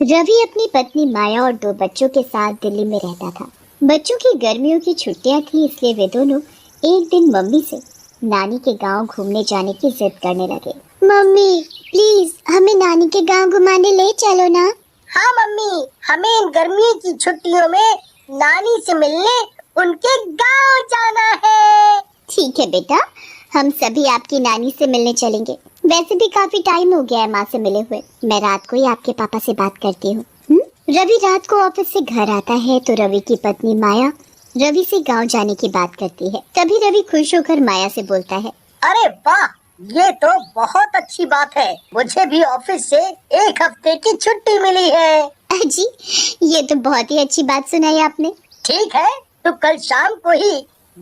रवि अपनी पत्नी माया और 2 बच्चों के साथ दिल्ली में रहता था। बच्चों की गर्मियों की छुट्टियां थी, इसलिए वे दोनों एक दिन मम्मी से नानी के गांव घूमने जाने की जिद करने लगे। मम्मी प्लीज हमें नानी के गांव घुमाने ले चलो ना। हाँ मम्मी, हमें इन गर्मियों की छुट्टियों में नानी से मिलने उनके गांव जाना है। ठीक है बेटा, हम सभी आपकी नानी से मिलने चलेंगे। वैसे भी काफी टाइम हो गया है माँ से मिले हुए। मैं रात को ही आपके पापा से बात करती हूँ। रवि रात को ऑफिस से घर आता है तो रवि की पत्नी माया रवि से गांव जाने की बात करती है। तभी रवि खुश होकर माया से बोलता है, अरे वाह, ये तो बहुत अच्छी बात है। मुझे भी ऑफिस से 1 हफ्ते की छुट्टी मिली है। जी, ये तो बहुत ही अच्छी बात सुनाई आपने। ठीक है, तो कल शाम को ही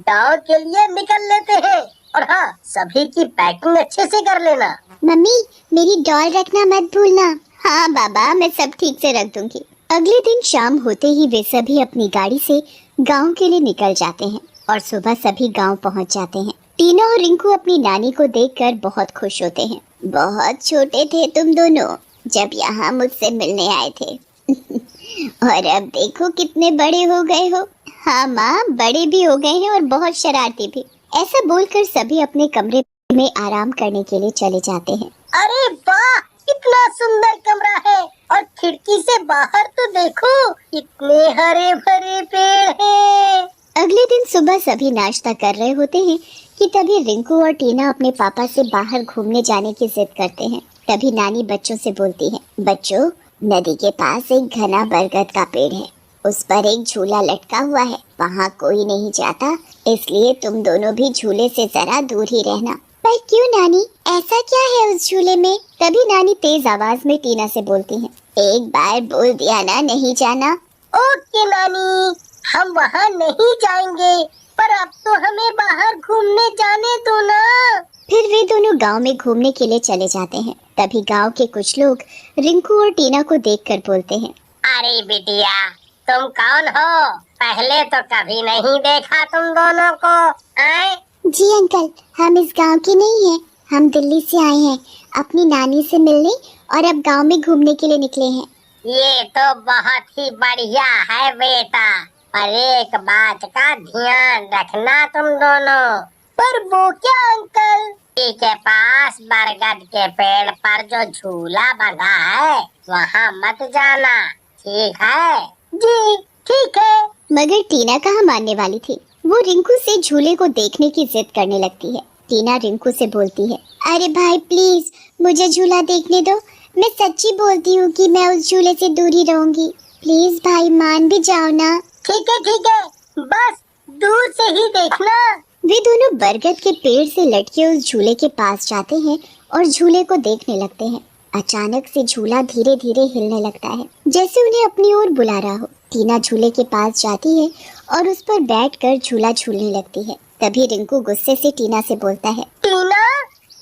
गांव के लिए निकल लेते हैं। और हाँ, सभी की पैकिंग अच्छे से कर लेना। मम्मी मेरी डॉल रखना मत भूलना। हाँ बाबा, मैं सब ठीक से रख दूंगी। अगले दिन शाम होते ही वे सभी अपनी गाड़ी से गांव के लिए निकल जाते हैं और सुबह सभी गांव पहुंच जाते हैं। टीना और रिंकू अपनी नानी को देखकर बहुत खुश होते हैं। बहुत छोटे थे तुम दोनों जब यहाँ मुझसे मिलने आए थे और अब देखो कितने बड़े हो गए हो। हाँ माँ, बड़े भी हो गए हैं और बहुत शरारती भी। ऐसा बोलकर सभी अपने कमरे में आराम करने के लिए चले जाते हैं। अरे वाह, कितना सुंदर कमरा है। और खिड़की से बाहर तो देखो, कितने हरे भरे पेड़ हैं। अगले दिन सुबह सभी नाश्ता कर रहे होते हैं कि तभी रिंकू और टीना अपने पापा से बाहर घूमने जाने की जिद करते हैं। तभी नानी बच्चों से बोलती है, बच्चों नदी के पास एक घना बरगद का पेड़ है, उस पर एक झूला लटका हुआ है। वहाँ कोई नहीं जाता, इसलिए तुम दोनों भी झूले से जरा दूर ही रहना। पर क्यों नानी, ऐसा क्या है उस झूले में? तभी नानी तेज आवाज में टीना से बोलती है, एक बार बोल दिया ना नहीं जाना। ओके नानी, हम वहाँ नहीं जाएंगे, पर अब तो हमें बाहर घूमने जाने दो ना। फिर वे दोनों गांव में घूमने के लिए चले जाते हैं। तभी गांव के कुछ लोग रिंकू और टीना को देखकर बोलते हैं, अरे बिटिया, तुम कौन हो? पहले तो कभी नहीं देखा तुम दोनों को। आए? जी अंकल, हम इस गांव के नहीं हैं, हम दिल्ली से आए हैं अपनी नानी से मिलने और अब गांव में घूमने के लिए निकले हैं। ये तो बहुत ही बढ़िया है बेटा, पर एक बात का ध्यान रखना तुम दोनों। पर वो क्या अंकल? के पास बरगद के पेड़ पर जो झूला बंधा है वहाँ मत जाना, ठीक है? जी ठीक है। मगर टीना कहाँ मानने वाली थी। वो रिंकू से झूले को देखने की जिद करने लगती है। टीना रिंकू से बोलती है, अरे भाई प्लीज मुझे झूला देखने दो, मैं सच्ची बोलती हूँ कि मैं उस झूले से दूर ही रहूंगी। प्लीज भाई मान भी जाओ ना। ठीक है, बस दूर से ही देखना। वे दोनों बरगद के पेड़ से लटके उस झूले के पास जाते हैं और झूले को देखने लगते हैं। अचानक से झूला धीरे धीरे हिलने लगता है, जैसे उन्हें अपनी ओर बुला रहा हो। टीना झूले के पास जाती है और उस पर बैठकर झूला झूलने लगती है। तभी रिंकू गुस्से से टीना से बोलता है, टीना,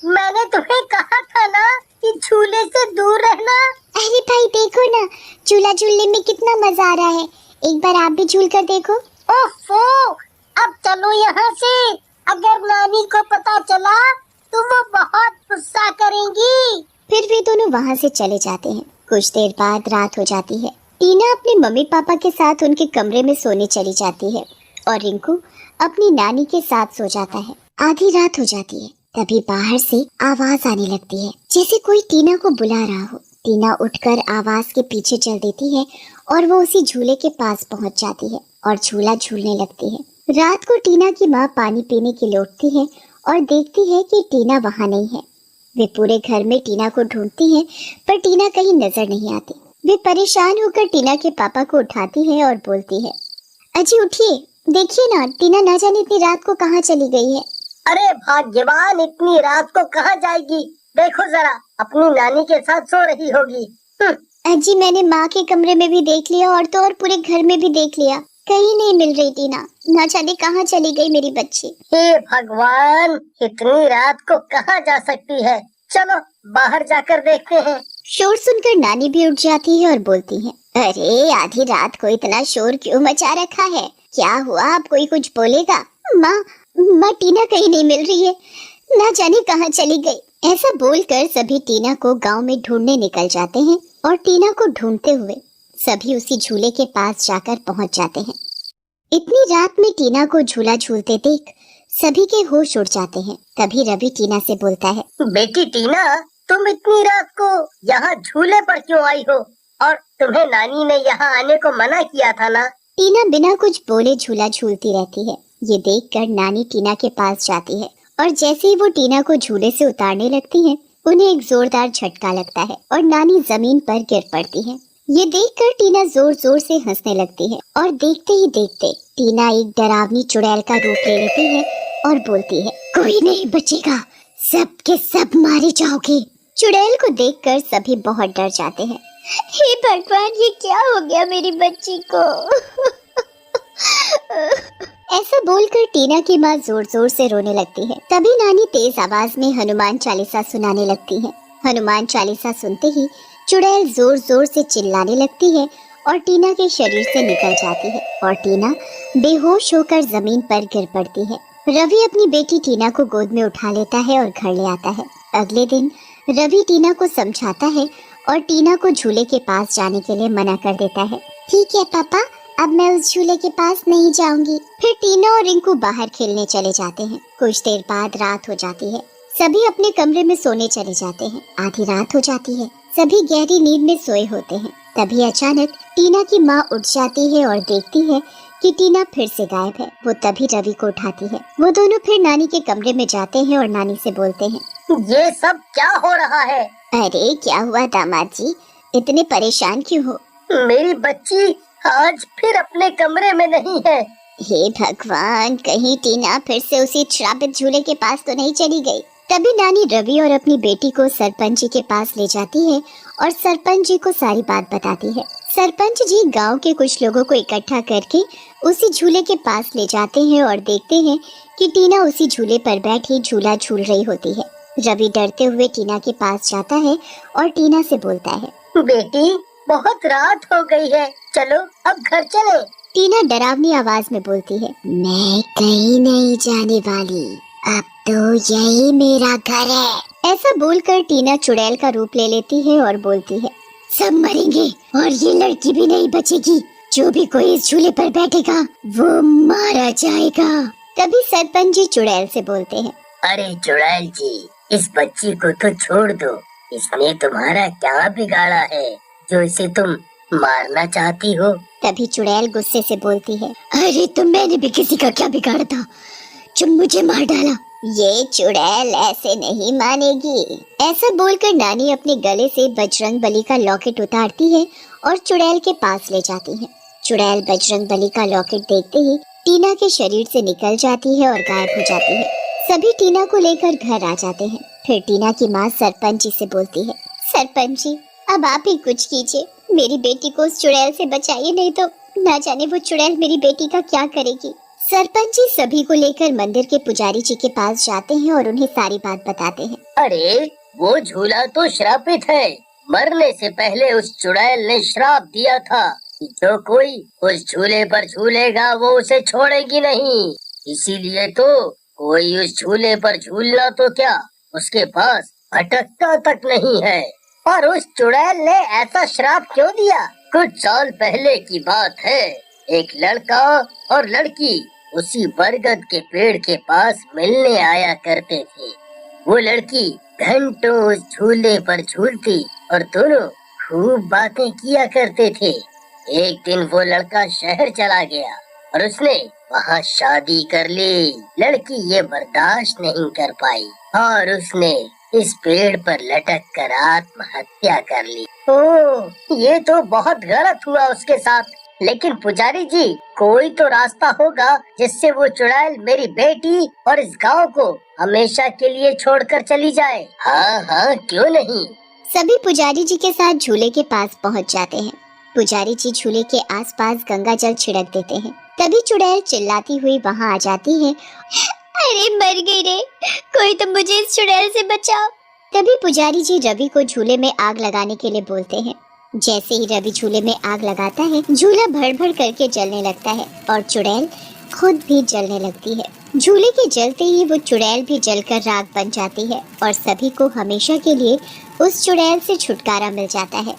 मैंने तुम्हें कहा था ना कि झूले से दूर रहना। अरे भाई देखो ना, झूला झूलने में कितना मजा आ रहा है, एक बार आप भी झूल कर देखो। ओफो, अब चलो यहाँ से। अगर नानी को पता चला तो वो बहुत गुस्सा करेंगी। फिर वे दोनों वहाँ से चले जाते हैं। कुछ देर बाद रात हो जाती है। टीना अपने मम्मी पापा के साथ उनके कमरे में सोने चली जाती है और रिंकू अपनी नानी के साथ सो जाता है। आधी रात हो जाती है। तभी बाहर से आवाज आने लगती है, जैसे कोई टीना को बुला रहा हो। टीना उठकर आवाज के पीछे चल देती है और वो उसी झूले के पास पहुंच जाती है और झूला झूलने लगती है। रात को टीना की माँ पानी पीने के लिए उठती है और देखती है कि टीना वहाँ नहीं है। वे पूरे घर में टीना को ढूंढती हैं, पर टीना कहीं नजर नहीं आती। वे परेशान होकर टीना के पापा को उठाती है और बोलती है, अजी उठिए, देखिए ना टीना ना जाने इतनी रात को कहाँ चली गई है। अरे भाग्यवान, इतनी रात को कहाँ जाएगी? देखो जरा, अपनी नानी के साथ सो रही होगी। अजी मैंने माँ के कमरे में भी देख लिया और तो और पूरे घर में भी देख लिया, कहीं नहीं मिल रही टीना, ना जाने कहाँ चली गई मेरी बच्ची। हे भगवान, इतनी रात को कहाँ जा सकती है? चलो बाहर जाकर देखते हैं। शोर सुनकर नानी भी उठ जाती है और बोलती है, अरे आधी रात को इतना शोर क्यों मचा रखा है? क्या हुआ, अब कोई कुछ बोलेगा? माँ टीना कहीं नहीं मिल रही है, ना जाने कहाँ चली गई। ऐसा बोलकर सभी टीना को गांव में ढूंढने निकल जाते हैं और टीना को ढूंढते हुए सभी उसी झूले के पास जाकर पहुंच जाते हैं। इतनी रात में टीना को झूला झूलते देख सभी के होश उड़ जाते हैं। तभी रवि टीना से बोलता है, बेटी टीना, तुम इतनी रात को यहाँ झूले पर क्यों आई हो? और तुम्हें नानी ने यहाँ आने को मना किया था ना? टीना बिना कुछ बोले झूला झूलती रहती है। ये देखकर नानी टीना के पास जाती है और जैसे ही वो टीना को झूले से उतारने लगती है, उन्हें एक जोरदार झटका लगता है और नानी जमीन पर गिर पड़ती है। ये देखकर टीना जोर जोर से हंसने लगती है और देखते ही देखते टीना एक डरावनी चुड़ैल का रूप ले लेती है और बोलती है, कोई नहीं बचेगा, सब के सब मारे जाओगे। चुड़ैल को देखकर सभी बहुत डर जाते हैं। हे भगवान, ये क्या हो गया मेरी बच्ची को? ऐसा बोलकर टीना की माँ जोर जोर से रोने लगती है। तभी नानी तेज आवाज में हनुमान चालीसा सुनाने लगती है। हनुमान चालीसा सुनते ही चुड़ैल जोर जोर से चिल्लाने लगती है और टीना के शरीर से निकल जाती है और टीना बेहोश होकर जमीन पर गिर पड़ती है। रवि अपनी बेटी टीना को गोद में उठा लेता है और घर ले आता है। अगले दिन रवि टीना को समझाता है और टीना को झूले के पास जाने के लिए मना कर देता है। ठीक है पापा, अब मैं उस झूले के पास नहीं जाऊंगी। फिर टीना और रिंकू बाहर खेलने चले जाते हैं। कुछ देर बाद रात हो जाती है। सभी अपने कमरे में सोने चले जाते हैं। आधी रात हो जाती है। सभी गहरी नींद में सोए होते हैं। तभी अचानक टीना की माँ उठ जाती है और देखती है कि टीना फिर से गायब है। वो तभी रवि को उठाती है। वो दोनों फिर नानी के कमरे में जाते हैं और नानी से बोलते हैं, ये सब क्या हो रहा है? अरे क्या हुआ दामाद जी, इतने परेशान क्यों हो? मेरी बच्ची आज फिर अपने कमरे में नहीं है। हे भगवान, कहीं टीना फिर से उसी श्रापित झूले के पास तो नहीं चली गई? तभी नानी रवि और अपनी बेटी को सरपंच जी के पास ले जाती है और सरपंच जी को सारी बात बताती है। सरपंच जी गांव के कुछ लोगों को इकट्ठा करके उसी झूले के पास ले जाते हैं और देखते हैं कि टीना उसी झूले पर बैठी झूला झूल रही होती है। रवि डरते हुए टीना के पास जाता है और टीना से बोलता है, बेटी बहुत रात हो गई है, चलो अब घर चले। टीना डरावनी आवाज में बोलती है, मैं कहीं नहीं जाने वाली, अब तो यही मेरा घर है। ऐसा बोलकर टीना चुड़ैल का रूप ले लेती है और बोलती है, सब मरेंगे और ये लड़की भी नहीं बचेगी। जो भी कोई इस झूले पर बैठेगा वो मारा जाएगा। तभी सरपंच जी चुड़ैल से बोलते हैं, अरे चुड़ैल जी, इस बच्ची को तो छोड़ दो। इसने तुम्हारा क्या बिगाड़ा है जो इसे तुम मारना चाहती हो? तभी चुड़ैल गुस्से से बोलती है, अरे तो मैंने भी किसी का क्या बिगाड़ा था जो मुझे मार डाला? ये चुड़ैल ऐसे नहीं मानेगी। ऐसा बोलकर नानी अपने गले से बजरंग बली का लॉकेट उतारती है और चुड़ैल के पास ले जाती है। चुड़ैल बजरंग बली का लॉकेट देखते ही टीना के शरीर से निकल जाती है और गायब हो जाती है। सभी टीना को लेकर घर आ जाते हैं। फिर टीना की माँ सरपंच जी से बोलती है, सरपंच जी अब आप ही कुछ कीजिए, मेरी बेटी को उस चुड़ैल से बचाइए, नहीं तो ना जाने वो चुड़ैल मेरी बेटी का क्या करेगी। सरपंच जी सभी को लेकर मंदिर के पुजारी जी के पास जाते हैं और उन्हें सारी बात बताते हैं। अरे वो झूला तो श्रापित है। मरने से पहले उस चुड़ैल ने श्राप दिया था कि जो कोई उस झूले पर झूलेगा वो उसे छोड़ेगी नहीं। इसीलिए तो कोई उस झूले पर झूलना तो क्या, उसके पास भटकता तक नहीं है। और उस चुड़ैल ने ऐसा श्राप क्यों दिया? कुछ साल पहले की बात है। एक लड़का और लड़की उसी बरगद के पेड़ के पास मिलने आया करते थे। वो लड़की घंटों उस झूले पर झूलती और दोनों खूब बातें किया करते थे। एक दिन वो लड़का शहर चला गया और उसने वहाँ शादी कर ली। लड़की ये बर्दाश्त नहीं कर पाई और उसने इस पेड़ पर लटक कर आत्महत्या कर ली। ओह, ये तो बहुत गलत हुआ उसके साथ। लेकिन पुजारी जी, कोई तो रास्ता होगा जिससे वो चुड़ैल मेरी बेटी और इस गांव को हमेशा के लिए छोड़कर चली जाए। हाँ हाँ, क्यों नहीं। सभी पुजारी जी के साथ झूले के पास पहुंच जाते हैं। पुजारी जी झूले के आसपास गंगा जल छिड़क देते हैं। तभी चुड़ैल चिल्लाती हुई वहां आ जाती है, अरे मर गई रे, कोई तो मुझे इस चुड़ैल से बचाओ। तभी पुजारी जी रवि को झूले में आग लगाने के लिए बोलते हैं। जैसे ही रवि झूले में आग लगाता है, झूला भड़ भड़ करके जलने लगता है और चुड़ैल खुद भी जलने लगती है। झूले के जलते ही वो चुड़ैल भी जलकर राख बन जाती है और सभी को हमेशा के लिए उस चुड़ैल से छुटकारा मिल जाता है।